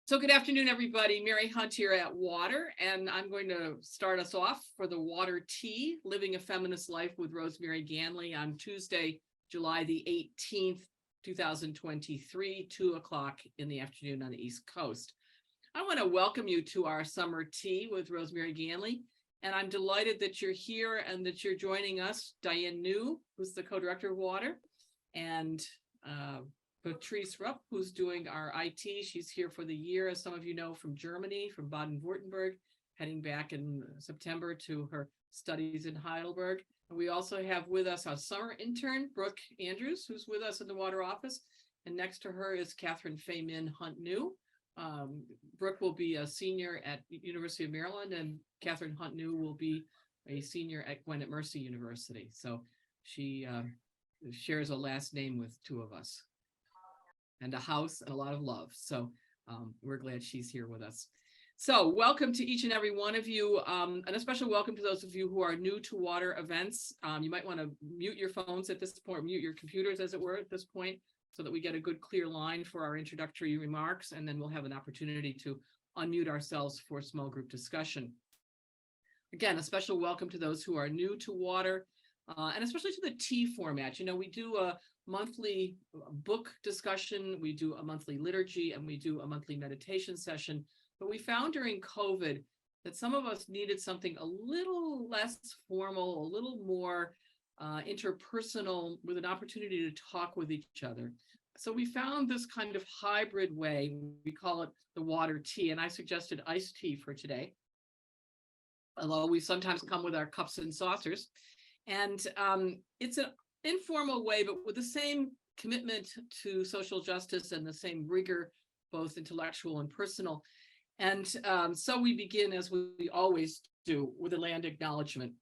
So good afternoon, everybody. Mary Hunt here at Water, and I'm going to start us off for the WATERtea, Living a Feminist Life with Rosemary Ganley on Tuesday, July the 18th, 2023, 2 o'clock in the afternoon on the East Coast. I want to welcome you to our summer tea with Rosemary Ganley, and I'm delighted that you're here and that you're joining us. Diane New, who's the co-director of Water, and Patrice Rupp, who's doing our IT. She's here for the year, as some of you know, from Germany, from Baden-Württemberg, heading back in September to her studies in Heidelberg. And we also have with us our summer intern, Brooke Andrews, who's with us in the Water office. And next to her is Catherine Faymin Hunt New. Brooke will be a senior at University of Maryland, and Catherine Hunt New will be a senior at Gwinnett Mercy University. So she shares a last name with two of us, and a house and a lot of love. So we're glad she's here with us. So welcome to each and every one of you, and a special welcome to those of you who are new to Water events. You might want to mute your phones at this point, mute your computers, as it were, at this point, so that we get a good clear line for our introductory remarks, and then we'll have an opportunity to unmute ourselves for small group discussion. Again, a special welcome to those who are new to Water, and especially to the tea format. You know, we do a monthly book discussion, we do a monthly liturgy, and we do a monthly meditation session. But we found during COVID that some of us needed something a little less formal, a little more interpersonal, with an opportunity to talk with each other. So we found this kind of hybrid way. We call it the WATERtea, and I suggested iced tea for today, although we sometimes come with our cups and saucers. And it's an informal way, but with the same commitment to social justice and the same rigor, both intellectual and personal. And so we begin, as we always do, with a land acknowledgement.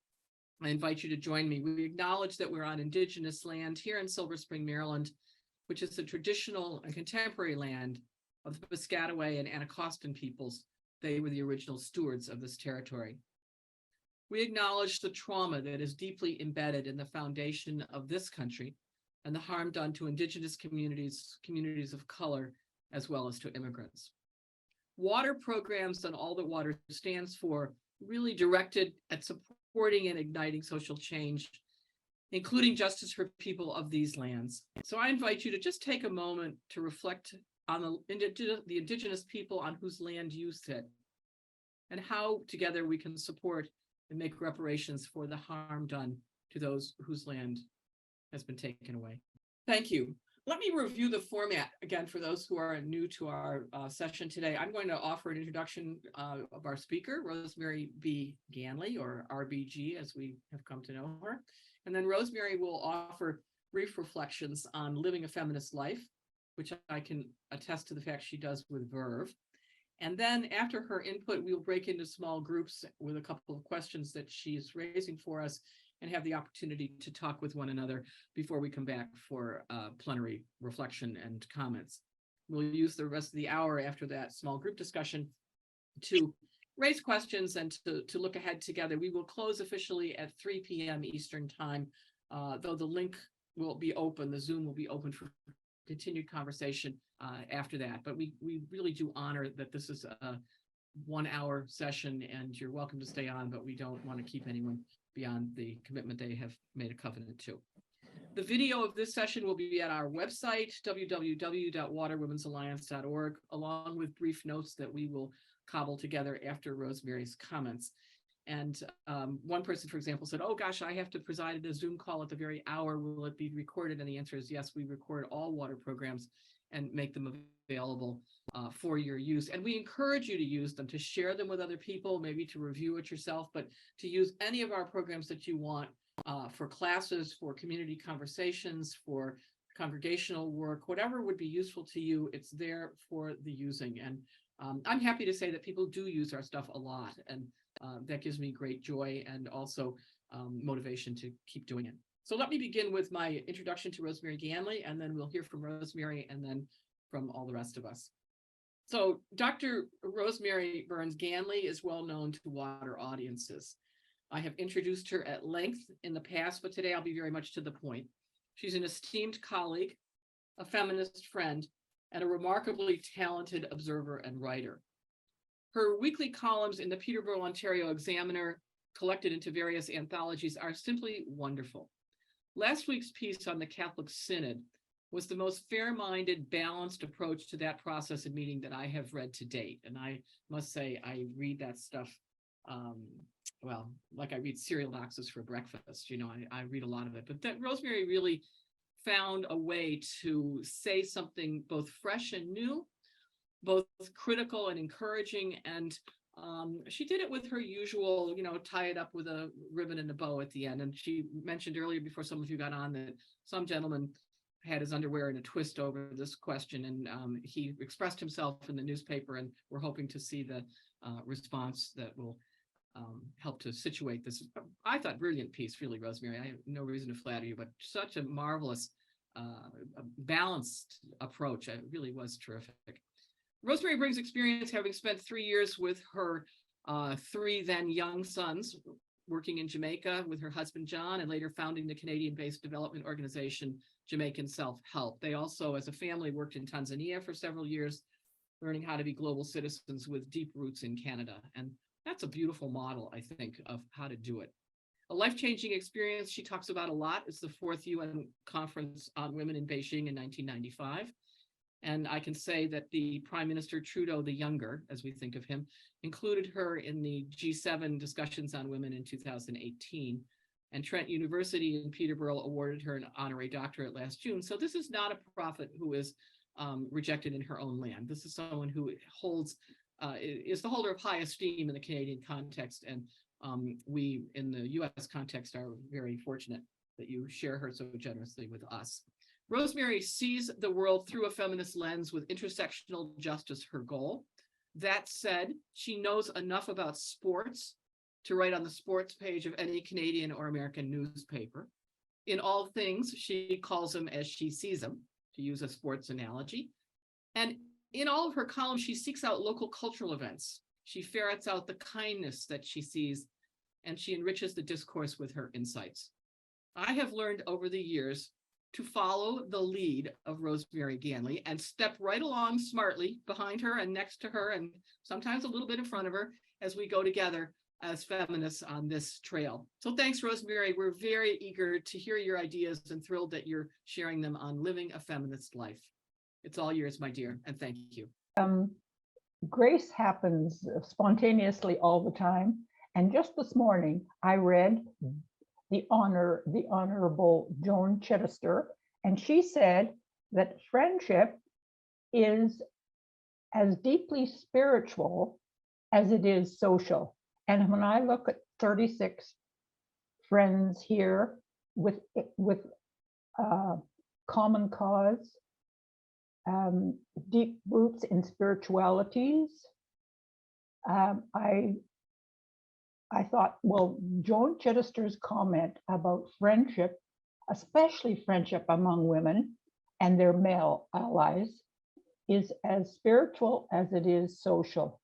I invite you to join me. We acknowledge that we're on Indigenous land here in Silver Spring, Maryland, which is the traditional and contemporary land of the Piscataway and Anacostan peoples. They were the original stewards of this territory. We acknowledge the trauma that is deeply embedded in the foundation of this country and the harm done to Indigenous communities, communities of color, as well as to immigrants. Water programs and all that Water stands for really directed at supporting and igniting social change, including justice for people of these lands. So I invite you to just take a moment to reflect on the Indigenous people on whose land you sit, and how together we can support and make reparations for the harm done to those whose land has been taken away. Thank you. Let me review the format again for those who are new to our session today. I'm going to offer an introduction of our speaker, Rosemary B. Ganley, or RBG, as we have come to know her. And then Rosemary will offer brief reflections on living a feminist life, which I can attest to the fact she does with verve. And then after her input, we'll break into small groups with a couple of questions that she's raising for us, and have the opportunity to talk with one another before we come back for plenary reflection and comments. We'll use the rest of the hour after that small group discussion to raise questions and to look ahead together. We will close officially at 3 p.m. Eastern time, though the link will be open, the Zoom will be open for continued conversation after that. But we really do honor that this is a 1 hour session, and you're welcome to stay on, but we don't want to keep anyone beyond the commitment they have made a covenant to. The video of this session will be at our website, www.waterwomensalliance.org, along with brief notes that we will cobble together after Rosemary's comments. And one person, for example, said, oh gosh, I have to preside at a Zoom call at the very hour. Will it be recorded? And the answer is yes, we record all Water programs and make them available for your use. And we encourage you to use them, to share them with other people, maybe to review it yourself, but to use any of our programs that you want for classes, for community conversations, for congregational work, whatever would be useful to you, it's there for the using. And I'm happy to say that people do use our stuff a lot, and that gives me great joy and also motivation to keep doing it. So let me begin with my introduction to Rosemary Ganley, and then we'll hear from Rosemary and then from all the rest of us. So Dr. Rosemary Burns Ganley is well known to Water audiences. I have introduced her at length in the past, but today I'll be very much to the point. She's an esteemed colleague, a feminist friend, and a remarkably talented observer and writer. Her weekly columns in the Peterborough, Ontario Examiner, collected into various anthologies, are simply wonderful. Last week's piece on the Catholic Synod was the most fair-minded, balanced approach to that process and meeting that I have read to date. And I must say, I read that stuff, well, like I read cereal boxes for breakfast. You know, I read a lot of it. But that Rosemary really found a way to say something both fresh and new, both critical and encouraging. And she did it with her usual, you know, tie it up with a ribbon and a bow at the end. And she mentioned earlier, before some of you got on, that some gentleman had his underwear in a twist over this question, and he expressed himself in the newspaper, and we're hoping to see the response that will help to situate this, I thought, brilliant piece, really, Rosemary. I have no reason to flatter you, but such a marvelous, balanced approach. It really was terrific. Rosemary brings experience, having spent 3 years with her 3 then young sons, working in Jamaica with her husband, John, and later founding the Canadian-based development organization, Jamaican Self-Help. They also, as a family, worked in Tanzania for several years, learning how to be global citizens with deep roots in Canada. And that's a beautiful model, I think, of how to do it. A life-changing experience she talks about a lot is the 4th UN Conference on Women in Beijing in 1995. And I can say that the Prime Minister Trudeau the Younger, as we think of him, included her in the G7 discussions on women in 2018. And Trent University in Peterborough awarded her an honorary doctorate last June. So this is not a prophet who is rejected in her own land. This is someone who holds, is the holder of high esteem in the Canadian context. And we, in the US context, are very fortunate that you share her so generously with us. Rosemary sees the world through a feminist lens, with intersectional justice her goal. That said, she knows enough about sports to write on the sports page of any Canadian or American newspaper. In all things, she calls them as she sees them, to use a sports analogy. And in all of her columns, she seeks out local cultural events. She ferrets out the kindness that she sees, and she enriches the discourse with her insights. I have learned over the years to follow the lead of Rosemary Ganley and step right along smartly behind her and next to her, and sometimes a little bit in front of her, as we go together as feminists on this trail. So thanks, Rosemary. We're very eager to hear your ideas and thrilled that you're sharing them on living a feminist life. It's all yours, my dear, and thank you. Grace happens spontaneously all the time. And just this morning, I read the Honorable Joan Chittister, and she said that friendship is as deeply spiritual as it is social. And when I look at 36 friends here with common cause, deep roots in spiritualities, I thought, well, Joan Chittister's comment about friendship, especially friendship among women and their male allies, is as spiritual as it is social.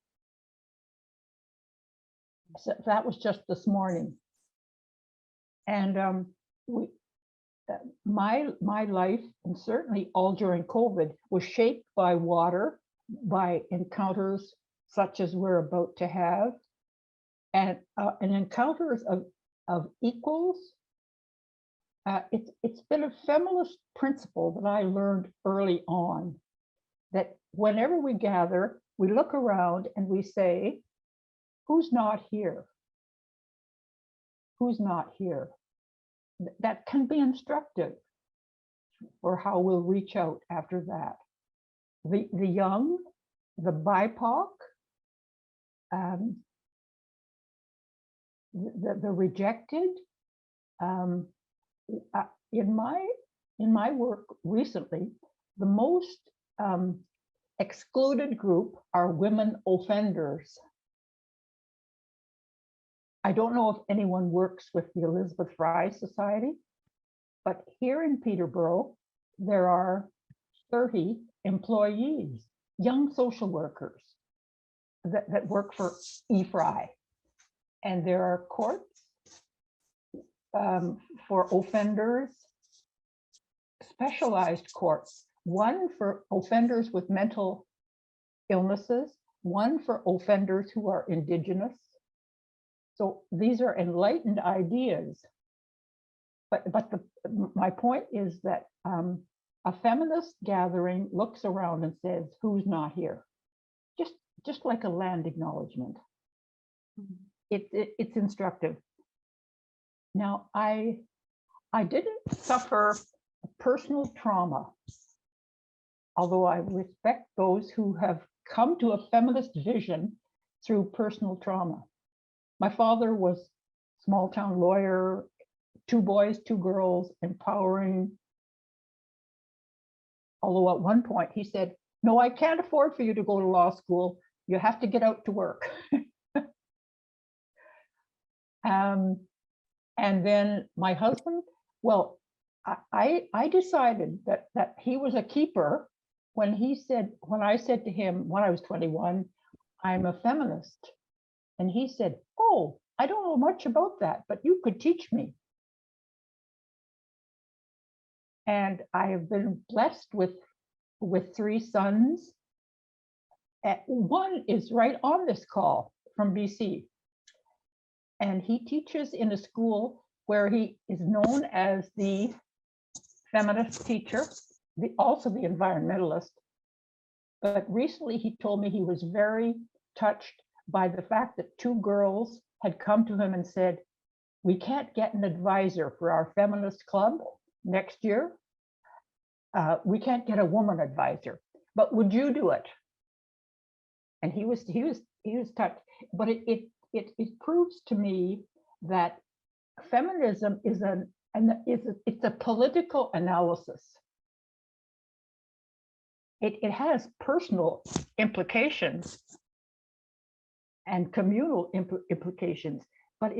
So that was just this morning. And my life, and certainly all during COVID, was shaped by water, by encounters such as we're about to have, and encounters of equals. It's been a feminist principle that I learned early on, that whenever we gather, we look around and we say, who's not here? Who's not here? That can be instructive for how we'll reach out after that. The young, the BIPOC, the rejected. In my work recently, the most excluded group are women offenders. I don't know if anyone works with the Elizabeth Fry Society, but here in Peterborough, there are 30 employees, young social workers that work for EFRI. And there are courts for offenders, specialized courts one for offenders with mental illnesses, one for offenders who are Indigenous. So these are enlightened ideas. But my point is that a feminist gathering looks around and says, who's not here? Just like a land acknowledgement. It's instructive. Now, I didn't suffer personal trauma, although I respect those who have come to a feminist vision through personal trauma. My father was small town lawyer, 2 boys, 2 girls, empowering. Although at one point he said, no, I can't afford for you to go to law school. You have to get out to work. And then my husband, well, I decided that he was a keeper when I said to him when I was 21, I'm a feminist. And he said, oh, I don't know much about that, but you could teach me. And I have been blessed with 3 sons. One is right on this call from BC. And he teaches in a school where he is known as the feminist teacher, also the environmentalist. But recently he told me he was very touched by the fact that 2 girls had come to him and said, we can't get an advisor for our feminist club next year. We can't get a woman advisor, but would you do it? And he was touched. But it proves to me that feminism is it's a political analysis. It has personal implications and communal implications, but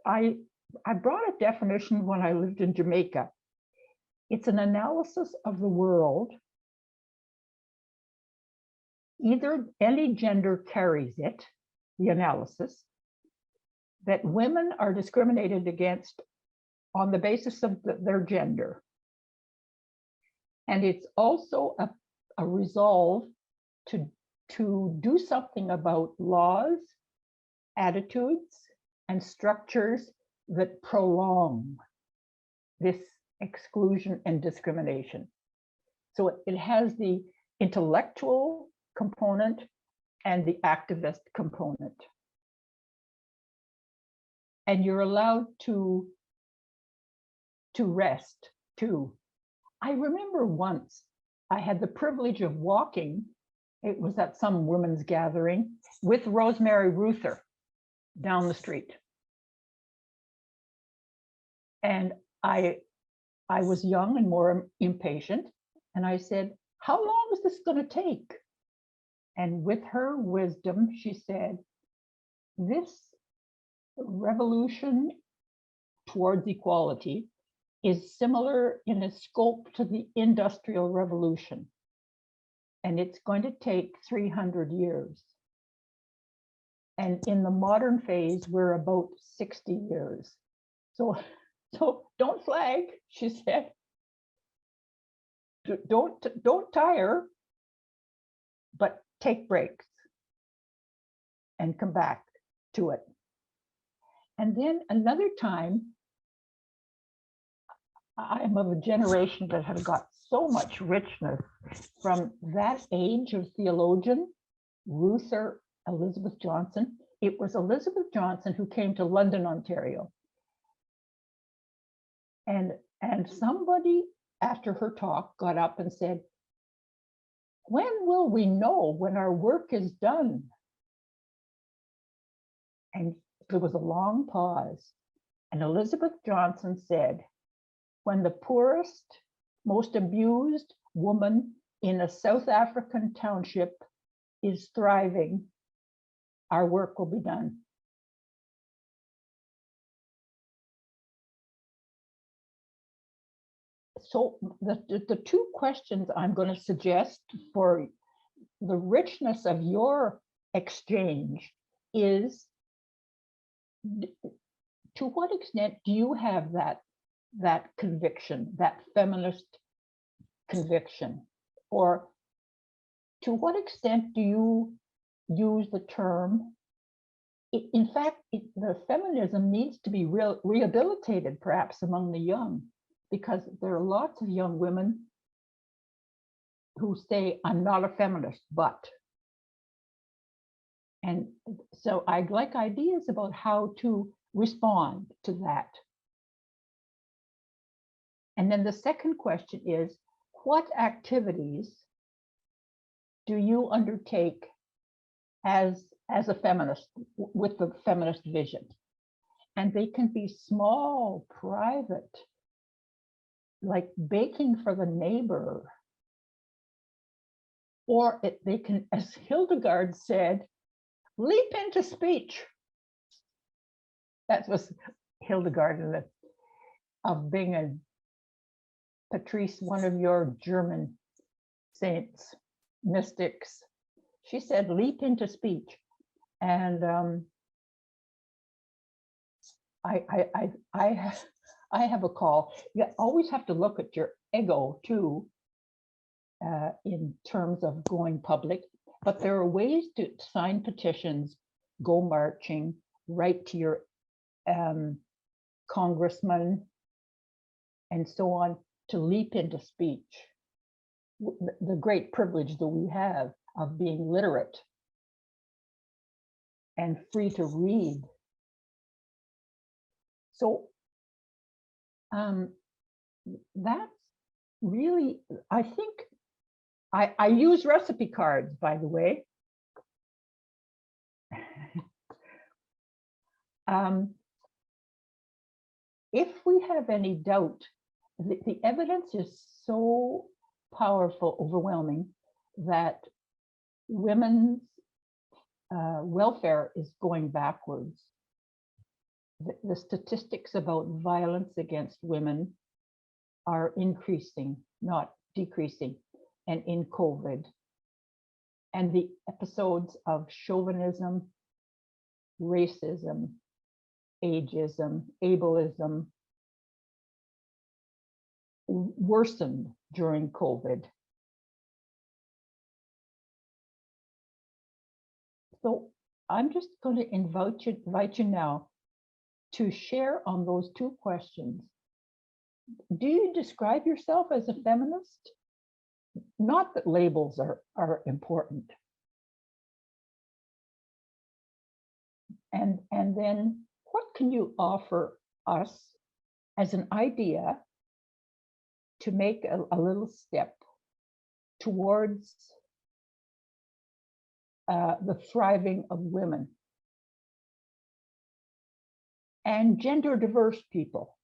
I brought a definition when I lived in Jamaica. It's an analysis of the world. Either any gender carries it, the analysis, that women are discriminated against on the basis of their gender. And it's also a resolve to do something about laws, attitudes, and structures that prolong this exclusion and discrimination. So it has the intellectual component and the activist component. And you're allowed to rest too. I remember once I had the privilege of walking, it was at some women's gathering, with Rosemary Ruther down the street. And I was young and more impatient. And I said, how long is this going to take? And with her wisdom, she said, this revolution towards equality is similar in its scope to the Industrial Revolution. And it's going to take 300 years. And in the modern phase, we're about 60 years. So don't flag, she said. Don't tire, but take breaks and come back to it. And then another time, I'm of a generation that have got so much richness from that age of theologian, Ruther Elizabeth Johnson. It was Elizabeth Johnson who came to London, Ontario. And somebody after her talk got up and said, when will we know when our work is done? And there was a long pause. And Elizabeth Johnson said, when the poorest, most abused woman in a South African township is thriving, our work will be done. So the 2 questions I'm going to suggest for the richness of your exchange is, to what extent do you have that conviction, that feminist conviction? Or to what extent do you use the term? In fact, the feminism needs to be rehabilitated, perhaps among the young, because there are lots of young women who say, I'm not a feminist, but. And so I'd like ideas about how to respond to that. And then the second question is, what activities do you undertake as a feminist with the feminist vision? And they can be small, private, like baking for the neighbor. Or they can, as Hildegard said, leap into speech. That was Hildegard of Bingen. Patrice, one of your German saints, mystics, she said, leap into speech. And I have a call. You always have to look at your ego too, in terms of going public. But there are ways to sign petitions, go marching, write to your congressman, and so on, to leap into speech. The great privilege that we have of being literate and free to read. So that's really, I think, I use recipe cards, by the way. If we have any doubt, the evidence is so powerful, overwhelming, that women's welfare is going backwards. The statistics about violence against women are increasing, not decreasing, and in COVID. And the episodes of chauvinism, racism, ageism, ableism worsened during COVID. So I'm just going to invite you now to share on those two questions. Do you describe yourself as a feminist? Not that labels are important. And then what can you offer us as an idea to make a little step towards the thriving of women and gender diverse people?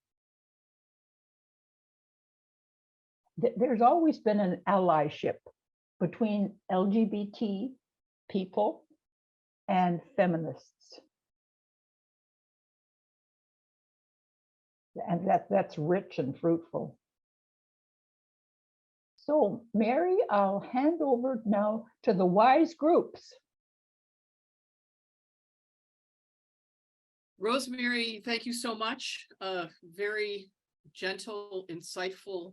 There's always been an allyship between LGBT people and feminists. And that's rich and fruitful. So Mary, I'll hand over now to the wise groups. Rosemary, thank you so much. Very gentle, insightful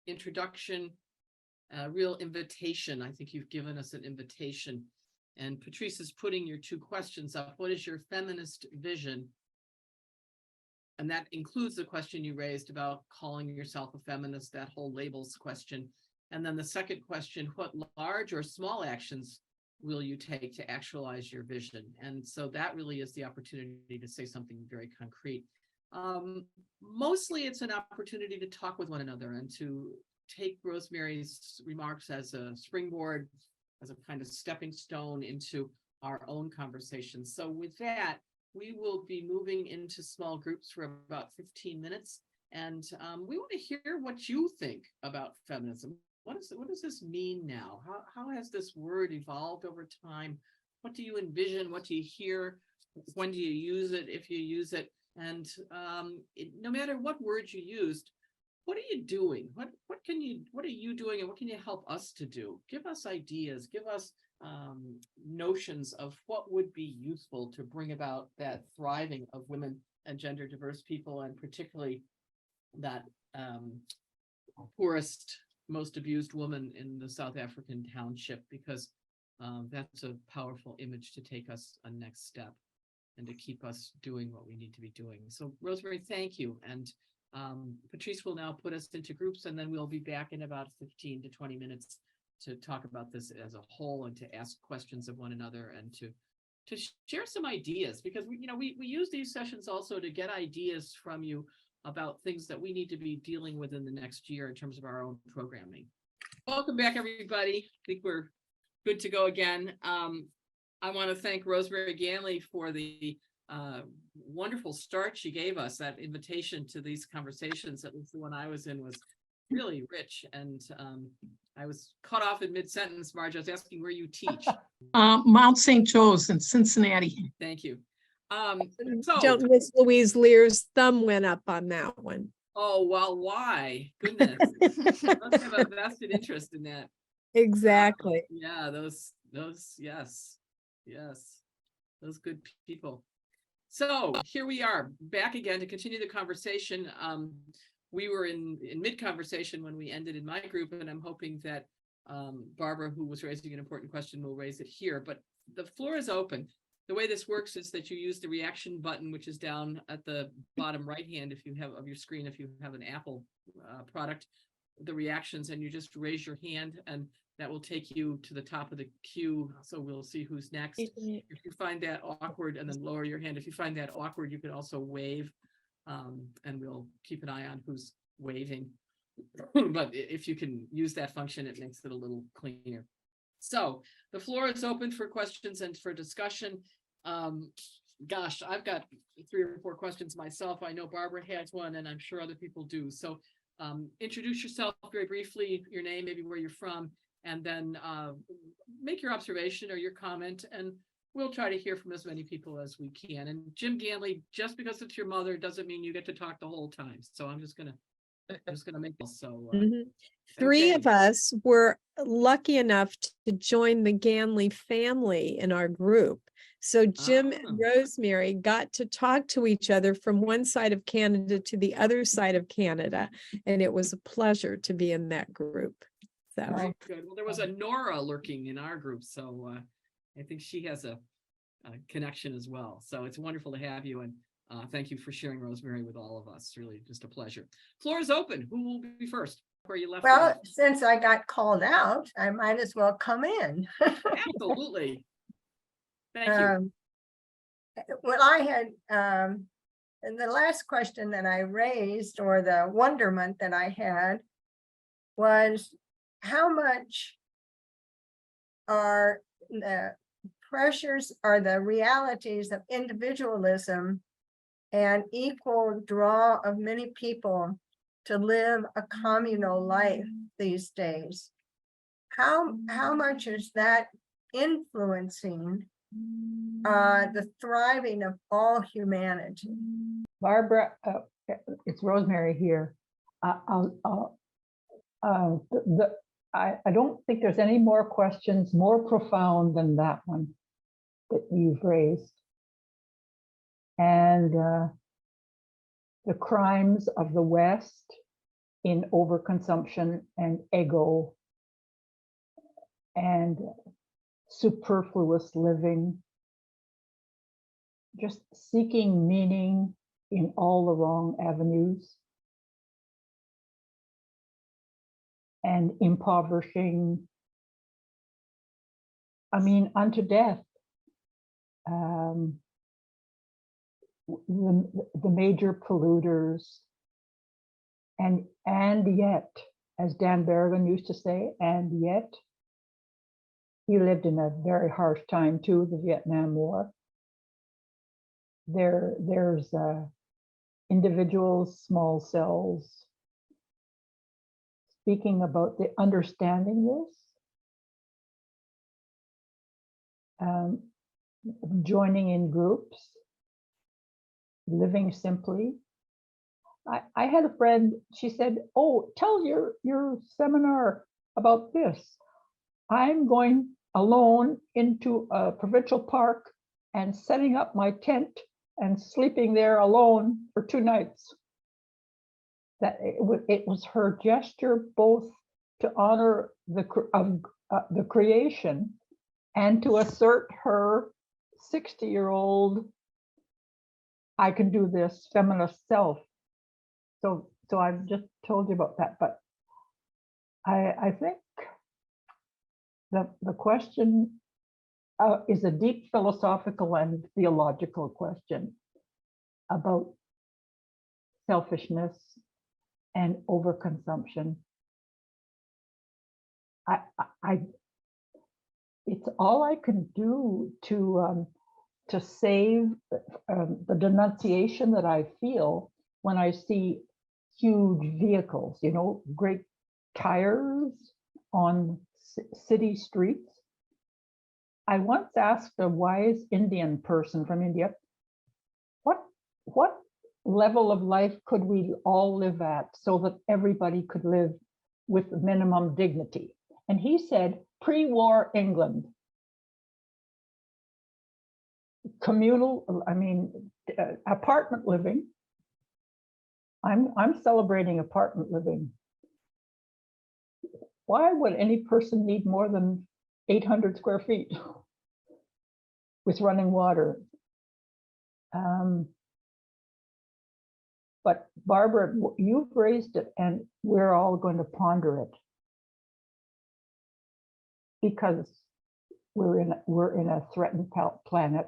introduction, real invitation. I think you've given us an invitation. And Patrice is putting your two questions up. What is your feminist vision? And that includes the question you raised about calling yourself a feminist, that whole labels question. And then the second question, what large or small actions will you take to actualize your vision? And so that really is the opportunity to say something very concrete. Mostly it's an opportunity to talk with one another and to take Rosemary's remarks as a springboard, as a kind of stepping stone into our own conversations. So with that, we will be moving into small groups for about 15 minutes. And we want to hear what you think about feminism. What does this mean now? How has this word evolved over time? What do you envision? What do you hear? When do you use it, if you use it? And no matter what words you used, what are you doing? What are you doing, and what can you help us to do? Give us ideas, give us notions of what would be useful to bring about that thriving of women and gender diverse people, and particularly that poorest, most abused woman in the South African township, because that's a powerful image to take us a next step and to keep us doing what we need to be doing. So Rosemary, thank you. And Patrice will now put us into groups, and then we'll be back in about 15 to 20 minutes to talk about this as a whole and to ask questions of one another and to share some ideas, because we use these sessions also to get ideas from you about things that we need to be dealing with in the next year in terms of our own programming. Welcome back, everybody. I think we're good to go again. I want to thank Rosemary Ganley for the wonderful start she gave us. That invitation to these conversations, at least the one I was in, was really rich. And I was cut off in mid-sentence, Marge. I was asking where you teach. Mount St. Joe's in Cincinnati. Thank you. Miss Louise Lear's thumb went up on that one. Oh, well, why? Goodness. Must have a vested interest in that. Exactly. Yeah, those, yes, those good people. So here we are back again to continue the conversation. We were in mid-conversation when we ended in my group, and I'm hoping that Barbara, who was raising an important question, will raise it here. But the floor is open. The way this works is that you use the reaction button, which is down at the bottom right hand if you have of your screen, if you have an Apple product, the reactions, and you just raise your hand, and that will take you to the top of the queue. So we'll see who's next. If you find that awkward, and then lower your hand. If you find that awkward, you can also wave, and we'll keep an eye on who's waving. But if you can use that function, it makes it a little cleaner. So the floor is open for questions and for discussion. Gosh, I've got 3 or 4 questions myself. I know Barbara has one, and I'm sure other people do. So introduce yourself very briefly, your name, maybe where you're from, and then make your observation or your comment, and we'll try to hear from as many people as we can. And Jim Ganley, just because it's your mother doesn't mean you get to talk the whole time. So I'm just gonna make this so. 3 okay. of us were lucky enough to join the Ganley family in our group. So Jim and Rosemary got to talk to each other from one side of Canada to the other side of Canada. And it was a pleasure to be in that group. So Very good. Well, there was a Nora lurking in our group, so I think she has a connection as well. So it's wonderful to have you, and thank you for sharing, Rosemary, with all of us. Really just a pleasure. Floor is open. Who will be first? Where you left Well, off? since I got called out, I might as well come in. Absolutely. Thank you. What I had, and the last question that I raised, or the wonderment that I had, was how much are the pressures or the realities of individualism and equal draw of many people to live a communal life these days? How much is that influencing the thriving of all humanity? Barbara, it's Rosemary here. I don't think there's any more questions more profound than that one that you've raised. And the crimes of the West in overconsumption and ego and superfluous living, just seeking meaning in all the wrong avenues, and impoverishing, I mean, unto death. The major polluters, and yet, as Dan Berrigan used to say, and yet, he lived in a very harsh time too, the Vietnam War. There's individuals, small cells, speaking about the understanding this, joining in groups, living simply. I had a friend, she said, oh, tell your seminar about this. I'm going alone into a provincial park and setting up my tent and sleeping there alone for 2 nights. That it was her gesture both to honor the creation and to assert her 60-year-old, I can do this feminist self. So I've just told you about that, but I think the question is a deep philosophical and theological question about selfishness and overconsumption. It's all I can do to save the denunciation that I feel when I see huge vehicles, you know, great tires on city streets. I once asked a wise Indian person from India, what level of life could we all live at so that everybody could live with minimum dignity? And he said, pre-war England, communal, apartment living. I'm celebrating apartment living. Why would any person need more than 800 square feet with running water? But Barbara, you've raised it and we're all going to ponder it because we're in a threatened planet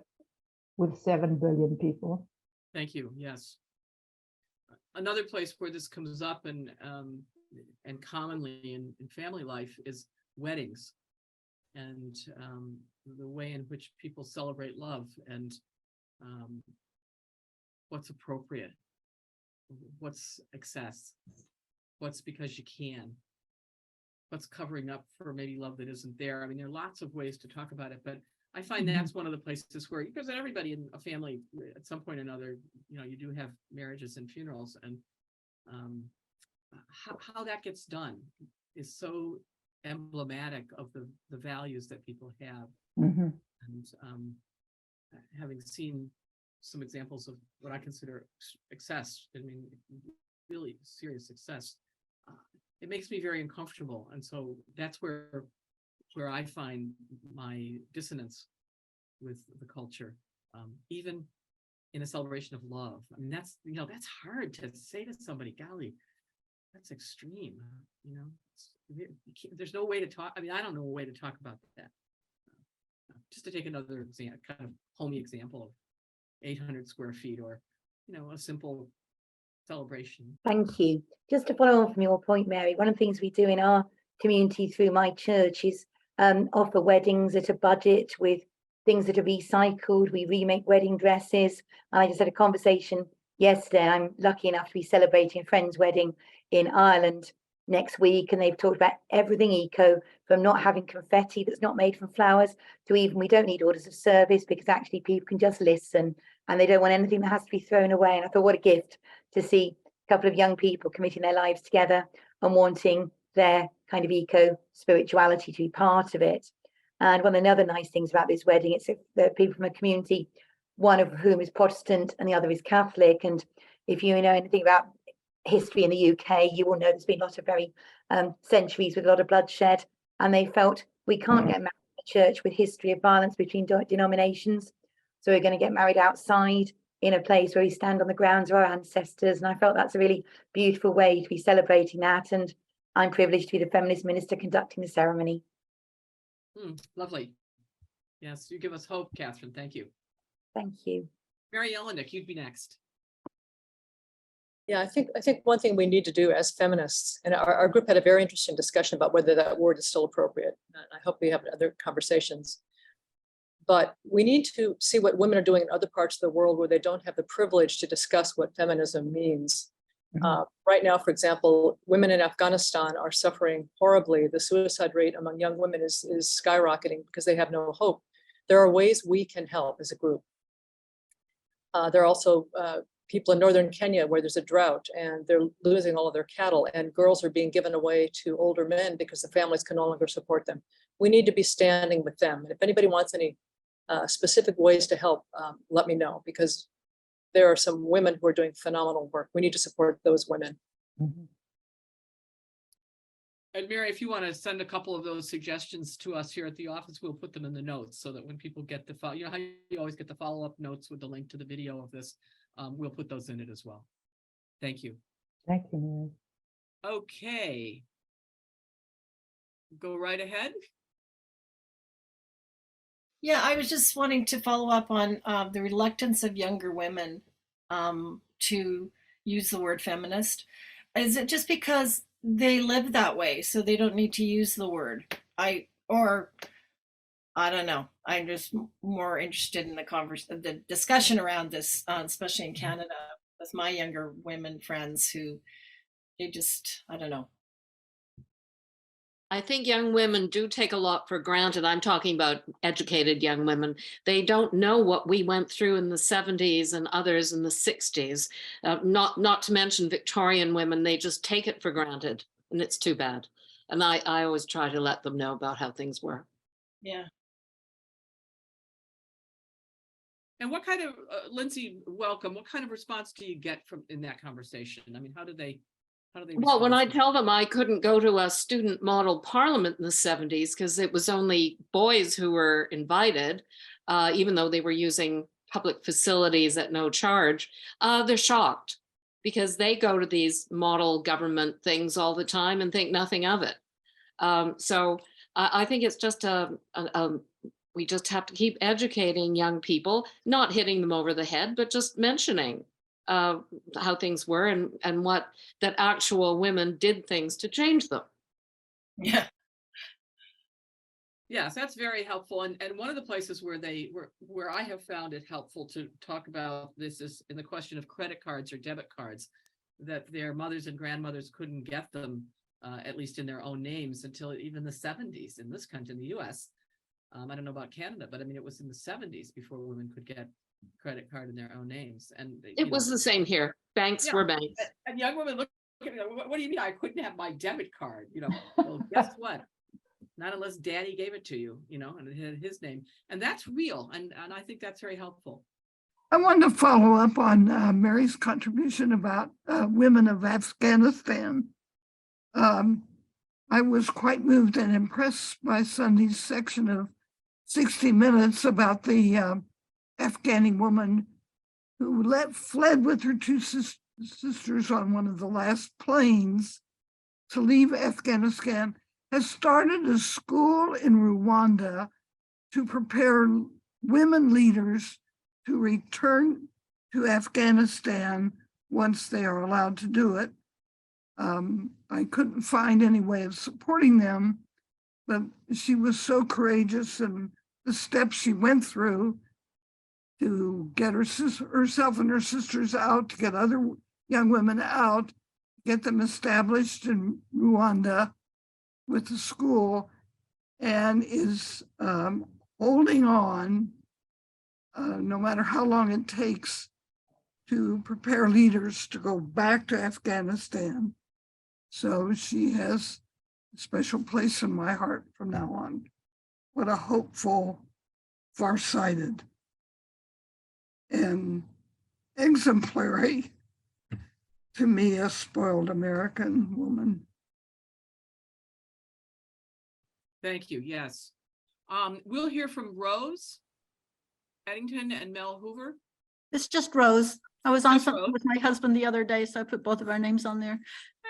with 7 billion people. Thank you. Yes. Another place where this comes up and commonly in family life is weddings and the way in which people celebrate love and what's appropriate, what's excess, what's because you can, what's covering up for maybe love that isn't there. I mean, there are lots of ways to talk about it, but I find that's one of the places where, because everybody in a family at some point or another, you know, you do have marriages and funerals, and how that gets done is so emblematic of the values that people have. Mm-hmm. And having seen some examples of what I consider excess, I mean, really serious excess, it makes me very uncomfortable. And so that's where I find my dissonance with the culture, even in a celebration of love. I mean, that's, you know, that's hard to say to somebody, golly, that's extreme, you know, there's no way to talk. I mean, I don't know a way to talk about that. Just to take another example, kind of homey example of 800 square feet or, you know, a simple celebration. Thank you. Just to follow on from your point, Mary, one of the things we do in our community through my church is offer weddings at a budget with things that are recycled. We remake wedding dresses. And I just had a conversation yesterday. I'm lucky enough to be celebrating a friend's wedding in Ireland next week, and they've talked about everything eco, from not having confetti that's not made from flowers to even we don't need orders of service because actually people can just listen and they don't want anything that has to be thrown away. And I thought, what a gift to see a couple of young people committing their lives together and wanting their kind of eco spirituality to be part of it. And one of the other nice things about this wedding, it's the people from a community, one of whom is Protestant and the other is Catholic. And if you know anything about history in the UK, you will know there's been a lot of very centuries with a lot of bloodshed, and they felt we can't get married in a church with history of violence between denominations, so we're going to get married outside in a place where we stand on the grounds of our ancestors. And I felt that's a really beautiful way to be celebrating that, and I'm privileged to be the feminist minister conducting the ceremony. Lovely. Yes, you give us hope, Catherine. Thank you. Thank you. Mary Yelenick, you'd be next. Yeah, I think one thing we need to do as feminists, and our group had a very interesting discussion about whether that word is still appropriate. And I hope we have other conversations. But we need to see what women are doing in other parts of the world where they don't have the privilege to discuss what feminism means. Right now, for example, women in Afghanistan are suffering horribly. The suicide rate among young women is skyrocketing because they have no hope. There are ways we can help as a group. There are also people in northern Kenya where there's a drought and they're losing all of their cattle, and girls are being given away to older men because the families can no longer support them. We need to be standing with them. And if anybody wants any specific ways to help, let me know, because there are some women who are doing phenomenal work. We need to support those women. And Mary, if you want to send a couple of those suggestions to us here at the office, we'll put them in the notes so that when people get the file, you know how you always get the follow-up notes with the link to the video of this, we'll put those in it as well. Thank you. Thank you, Mary. Okay. Go right ahead. Yeah, I was just wanting to follow up on the reluctance of younger women to use the word feminist. Is it just because they live that way, so they don't need to use the word? I don't know. I'm just more interested in the discussion around this, especially in Canada, with my younger women friends who they just, I don't know. I think young women do take a lot for granted. I'm talking about educated young women. They don't know what we went through in the 70s and others in the 60s. Not to mention Victorian women, they just take it for granted, and it's too bad. And I always try to let them know about how things were. Yeah. And what kind of, Lindsay, welcome. What kind of response do you get from in that conversation? I mean, how do they Well, when respond I to tell them I couldn't go to a student model parliament in the 70s because it was only boys who were invited, even though they were using public facilities at no charge, they're shocked because they go to these model government things all the time and think nothing of it. So I think it's just we just have to keep educating young people, not hitting them over the head, but just mentioning how things were and what that actual women did things to change them. Yeah. Yes, that's very helpful. And one of the places where I have found it helpful to talk about this is in the question of credit cards or debit cards, that their mothers and grandmothers couldn't get them, at least in their own names, until even the 70s in this country, in the US. I don't know about Canada, but I mean, it was in the 70s before women could get credit card in their own names. And It was the same here. Banks were banks. And young women look at me, what do you mean I couldn't have my debit card? You know, well, guess what? Not unless daddy gave it to you, you know, and it had his name. And that's real. And I think that's very helpful. I wanted to follow up on Mary's contribution about women of Afghanistan. I was quite moved and impressed by Sunday's section of 60 Minutes about the Afghani woman who fled with her two sisters on one of the last planes to leave Afghanistan, has started a school in Rwanda to prepare women leaders to return to Afghanistan once they are allowed to do it. I couldn't find any way of supporting them, but she was so courageous, and the steps she went through to get herself and her sisters out, to get other young women out, get them established in Rwanda with the school, and is holding on, no matter how long it takes, to prepare leaders to go back to Afghanistan. So she has a special place in my heart from now on. What a hopeful, farsighted, and exemplary, to me, a spoiled American woman. Thank you. Yes. We'll hear from Rose Eddington and Mel Hoover. It's just Rose. I was on Just something Rose. with my husband the other day, so I put both of our names on there.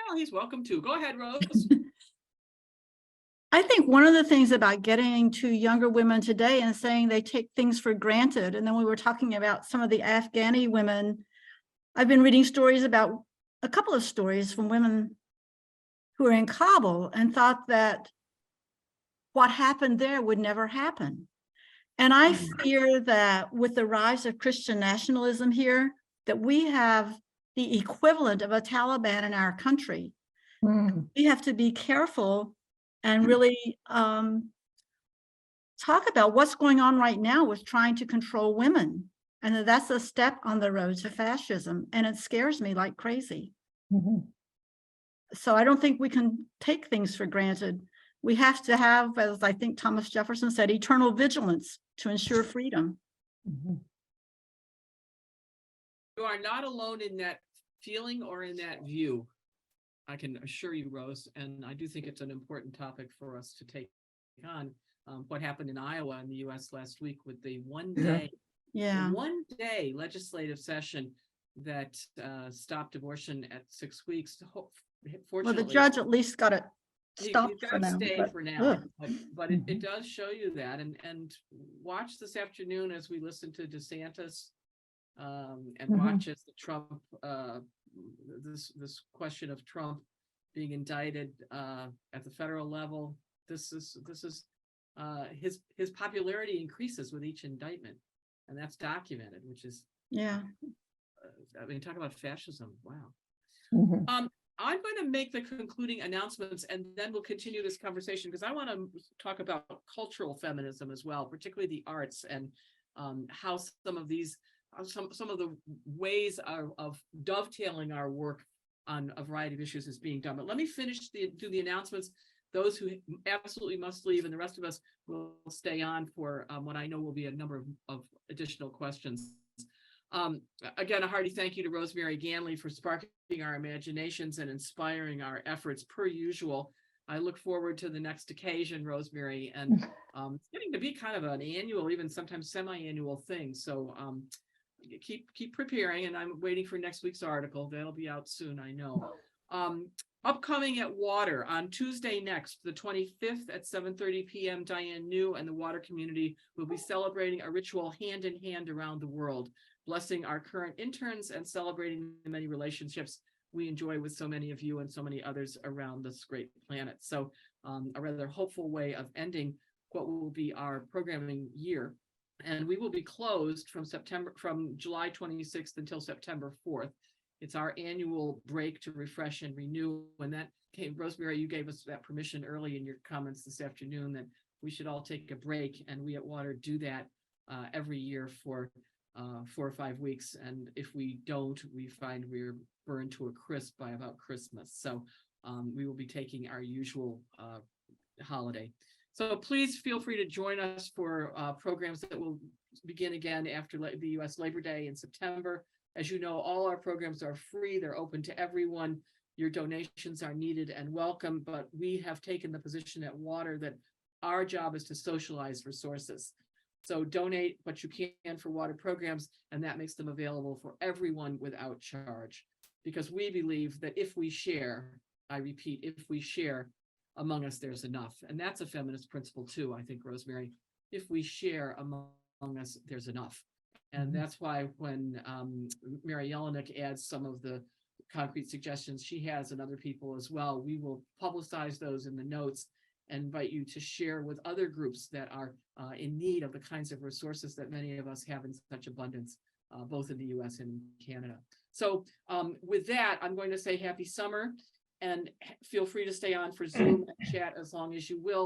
Well, he's welcome to. Go ahead, Rose. I think one of the things about getting to younger women today and saying they take things for granted, and then we were talking about some of the Afghani women. I've been reading stories about a couple of stories from women who are in Kabul and thought that what happened there would never happen. And I fear that with the rise of Christian nationalism here, that we have the equivalent of a Taliban in our country. We have to be careful and really talk about what's going on right now with trying to control women. And that's a step on the road to fascism. And it scares me like crazy. So I don't think we can take things for granted. We have to have, as I think Thomas Jefferson said, eternal vigilance to ensure freedom. You are not alone in that feeling or in that view. I can assure you, Rose, and I do think it's an important topic for us to take on. What happened in Iowa in the US last week with the one day legislative session that stopped abortion at 6 weeks. Well, Fortunately, the judge at least got it he stopped for does now. stay but, for now, ugh. but it does show you that, and watch this afternoon as we listen to DeSantis, and watch as the Trump, this question of Trump being indicted at the federal level. This is his popularity increases with each indictment, and that's documented, which is, Yeah. I mean, talk about fascism. Wow. Mhm. I'm going to make the concluding announcements, and then we'll continue this conversation, because I want to talk about cultural feminism as well, particularly the arts, and how some of these, some of the ways of dovetailing our work on a variety of issues is being done. But let me do the announcements. Those who absolutely must leave, and the rest of us will stay on for what I know will be a number of additional questions. Again, a hearty thank you to Rosemary Ganley for sparking our imaginations and inspiring our efforts per usual. I look forward to the next occasion, Rosemary, and it's getting to be kind of an annual, even sometimes semi-annual thing. So keep preparing, and I'm waiting for next week's article. That'll be out soon, I know. Upcoming at Water on Tuesday next, the 25th at 7:30 p.m. Diane New and the Water community will be celebrating a ritual hand in hand around the world, blessing our current interns and celebrating the many relationships we enjoy with so many of you and so many others around this great planet. So a rather hopeful way of ending what will be our programming year. And we will be closed from July 26th until September 4th. It's our annual break to refresh and renew. And that came, Rosemary, you gave us that permission early in your comments this afternoon that we should all take a break. And we at Water do that every year for 4 or 5 weeks. And if we don't, we find we're burned to a crisp by about Christmas. So we will be taking our usual holiday. So please feel free to join us for programs that will begin again after the US Labor Day in September. As you know, all our programs are free. They're open to everyone. Your donations are needed and welcome, but we have taken the position at Water that our job is to socialize resources. So donate what you can for Water programs, and that makes them available for everyone without charge. Because we believe that if we share, I repeat, if we share, among us, there's enough. And that's a feminist principle too, I think, Rosemary. If we share among us, there's enough. And that's why when Mary Jelinek adds some of the concrete suggestions she has, and other people as well, we will publicize those in the notes and invite you to share with other groups that are in need of the kinds of resources that many of us have in such abundance, both in the US and Canada. So with that, I'm going to say happy summer, and feel free to stay on for Zoom and chat as long as you will.